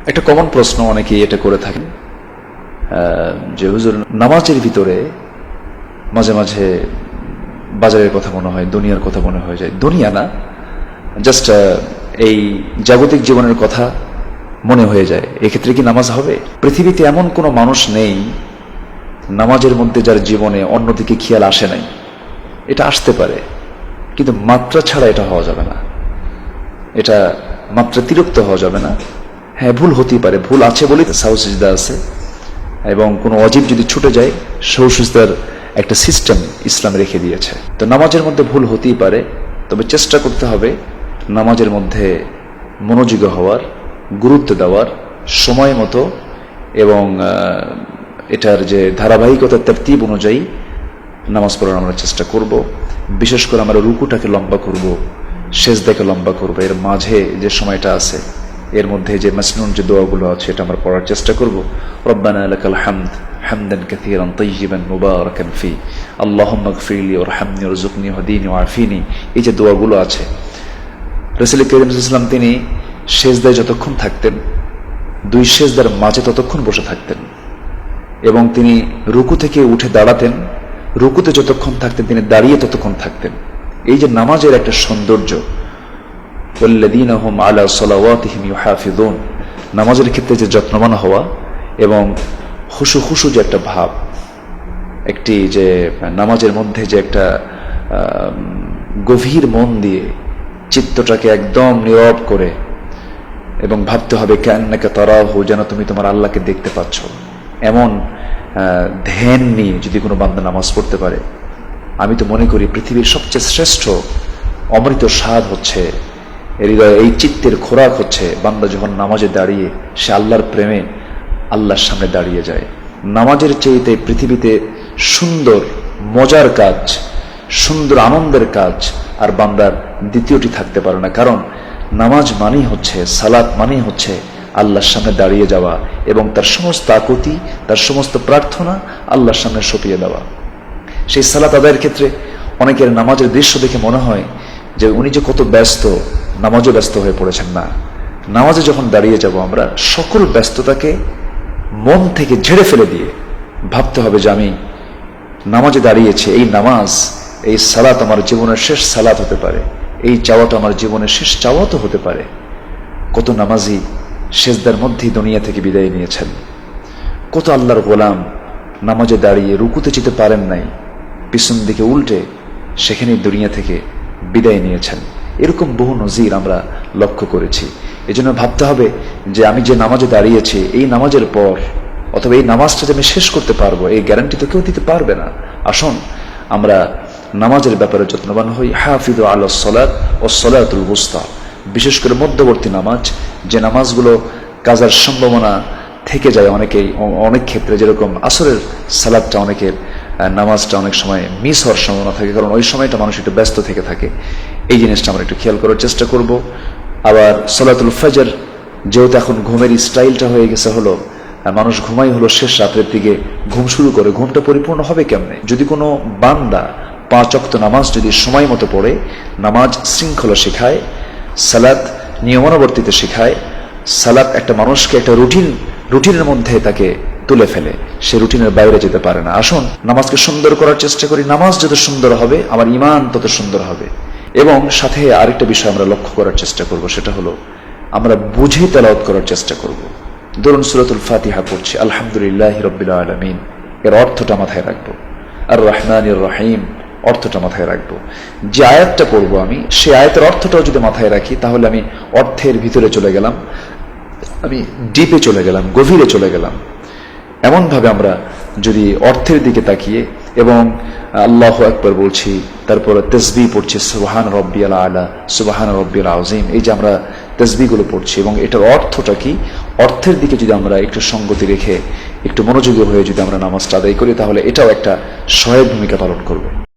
একটা কমন প্রশ্ন অনেকেই এটা করে থাকেন যে হুজুর, নামাজের ভিতরে মাঝে মাঝে বাজারের কথা মনে হয়, দুনিয়ার কথা মনে হয়ে যায়। দুনিয়া না, জাস্ট এই জাগতিক জীবনের কথা মনে হয়ে যায়। এক্ষেত্রে কি নামাজ হবে? পৃথিবীতে এমন কোনো মানুষ নেই নামাজের মধ্যে যার জীবনে অন্যদিকে খেয়াল আসে নাই। এটা আসতে পারে, কিন্তু মাত্রা ছাড়া এটা হওয়া যাবে না, এটা মাত্রাতিরিক্ত হওয়া যাবে না। হ্যাঁ, ভুল হতেই পারে, ভুল আছে বলেই সাহু সিজদা আছে, এবং কোনো অজীব যদি ছুটে যায় সাহু সিজদার একটা সিস্টেম ইসলাম রেখে দিয়েছে। তো নামাজের মধ্যে ভুল হতেই পারে, তবে চেষ্টা করতে হবে নামাজের মধ্যে মনোযোগী হওয়ার, গুরুত্ব দেওয়ার, সময় মতো এবং এটার যে ধারাবাহিকতা তারতিব অনুযায়ী নামাজ পড়ার আমরা চেষ্টা করব। বিশেষ করে আমরা রুকুটাকে লম্বা করব, সেজদাকে লম্বা করব। এর মাঝে যে সময়টা আছে, এর মধ্যে যে মাসনুন যে দোয়াগুলো আছে, এটা আমরা পড়ার চেষ্টা করব। রব্বানা লাকাল হামদ হামদান কাসীরান তাইয়িবান মুবারাকান ফি, আল্লাহুম্মা গফিরলি ওয়ারহামনি ওয়ারযুকনি ওয়াহদিনি ওয়াআফিনি, এই যে দোয়াগুলো আছে, রাসূল করিম সাল্লাল্লাহু আলাইহি ওয়াসাল্লাম তিনি সেজদায় যতক্ষণ থাকতেন, দুই সেজদার মাঝে ততক্ষণ বসে থাকতেন, এবং তিনি রুকু থেকে উঠে দাঁড়াতেন, রুকুতে যতক্ষণ থাকতেন তিনি দাঁড়িয়ে ততক্ষণ থাকতেন। এই যে নামাজের একটা সৌন্দর্য, ওয়াল্লাযীনা হুম আলা সালাওয়াতিহিম ইউহাফিযুন, নামাজের ক্ষেত্রে যে যত্নবান হওয়া এবং খুশু খুশু যে একটা ভাব, একটি যে নামাজের মধ্যে যে একটা গভীর মন দিয়ে চিত্তটাকে একদম নীরব করে এবং ভাবতে হবে কান্নাকা তারাহু, যেন তুমি তোমার আল্লাহকে দেখতে পাচ্ছ, এমন ধ্যান নিয়ে যদি কোনো বান্দা নামাজ পড়তে পারে, আমি তো মনে করি পৃথিবীর সবচেয়ে শ্রেষ্ঠ অমৃত স্বাদ হচ্ছে হৃদয়, এই চিত্তের খোরাক হচ্ছে বান্দা যখন নামাজে দাঁড়িয়ে সে আল্লাহর প্রেমে আল্লাহর সামনে দাঁড়িয়ে যায়। নামাজের চেয়েতে পৃথিবীতে সুন্দর মজার কাজ, সুন্দর আনন্দের কাজ আর বান্দার দ্বিতীয়টি থাকতে পারে না। কারণ নামাজ মানেই হচ্ছে, সালাত মানেই হচ্ছে আল্লাহর সামনে দাঁড়িয়ে যাওয়া এবং তার সমস্ত আকুতি, তার সমস্ত প্রার্থনা আল্লাহর সামনে সঁপিয়ে দেওয়া। সেই সালাত আদায়ের ক্ষেত্রে অনেকের নামাজের দৃশ্য দেখে মনে হয় যে উনি যে কত ব্যস্ত, নামাজও ব্যস্ত হয়ে পড়েছেন। না, নামাজে যখন দাঁড়িয়ে যাব আমরা সকল ব্যস্ততাকে মন থেকে ঝেড়ে ফেলে দিয়ে ভাবতে হবে যে আমি নামাজে দাঁড়িয়েছি, এই নামাজ, এই সালাত আমার জীবনের শেষ সালাত হতে পারে, এই চাওয়াটা আমার জীবনের শেষ চাওয়া তো হতে পারে। কত নামাজি সেজদার মধ্যেই দুনিয়া থেকে বিদায় নিয়েছেন, কত আল্লাহর গোলাম নামাজে দাঁড়িয়ে রুকুতে যেতে পারেন নাই, পিছন দিকে উল্টে সেখানেই দুনিয়া থেকে বিদায় নিয়েছেন। এরকম বহু নজির আমরা লক্ষ্য করেছি। এজন্য ভাবতে হবে যে আমি যে নামাজে দাঁড়িয়েছি, এই নামাজের পর অথবা এই নামাজটা যে আমি শেষ করতে পারবো, এই গ্যারান্টি তো কেউ দিতে পারবে না। আসুন আমরা নামাজের ব্যাপারে যত্নবান হই। হাফিযু আলাস সালাত ওয়াস সালাতুল উসতা, বিশেষ করে মধ্যবর্তী নামাজ, যে নামাজগুলো কাজার সম্ভাবনা থেকে যায় অনেকেই, অনেক ক্ষেত্রে যেরকম আসরের সালাদটা অনেকের নামাজটা অনেক সময় মিস হওয়ার সম্ভাবনা থাকে, কারণ ওই সময়টা মানুষ একটু ব্যস্ত থেকে থাকে। এই জিনিসটা আমরা একটু খেয়াল করার চেষ্টা করব। আবার সালাতুল ফজর, যেহেতু এখন ঘুমের স্টাইলটা হয়ে গেছে হলো মানুষ ঘুমাই হলো শেষ রাতের দিকে ঘুম শুরু করে, ঘুমটা পরিপূর্ণ হবে কেমনে? যদি কোনো বান্দা 5 ওয়াক্ত নামাজ যদি সময় মতো পড়ে, নামাজ শৃঙ্খলা শেখায়, সালাত নিয়মানুবর্তিতা শেখায়, সালাত একটা মানুষকে একটা রুটিনের মধ্যে তাকে তুলে ফেলে, সে রুটিনের বাইরে যেতে পারে না। আসুন নামাজকে সুন্দর করার চেষ্টা করি। নামাজ যত সুন্দর হবে আমার ঈমান তত সুন্দর হবে। এবং সাথে আরেকটা বিষয় আমরা লক্ষ্য করার চেষ্টা করব, সেটা হলো আমরা বুঝে তেলাওয়াত করার চেষ্টা করব। ধরুন সূরাতুল ফাতিহা পড়ছি, আলহামদুলিল্লাহি রাব্বিল আলামিন, এর অর্থটা মাথায় রাখবো। আর রহমানির রহিম, অর্থটা মাথায় রাখবো। যে আয়াতটা পড়বো আমি, সেই আয়াতের অর্থটাও যদি মাথায় রাখি, তাহলে আমি অর্থের ভিতরে চলে গেলাম, আমি ডিপে চলে গেলাম, গভীরে চলে গেলাম। এমনভাবে আমরা যদি অর্থের দিকে তাকিয়ে এবং আল্লাহু আকবার বলছি, তারপরে তাসবিহ পড়ছি, সুবহান রাব্বিয়াল আলা, সুবহান রাব্বিয়াল আযীম, এই যে আমরা তাসবিহগুলো পড়ছি এবং এটার অর্থটা কি, অর্থের দিকে যদি আমরা একটু সঙ্গতি রেখে একটু মনোযোগী হয়ে যদি আমরা নামাজটা আদায় করি, তাহলে এটাও একটা সহায়ক ভূমিকা পালন করবে।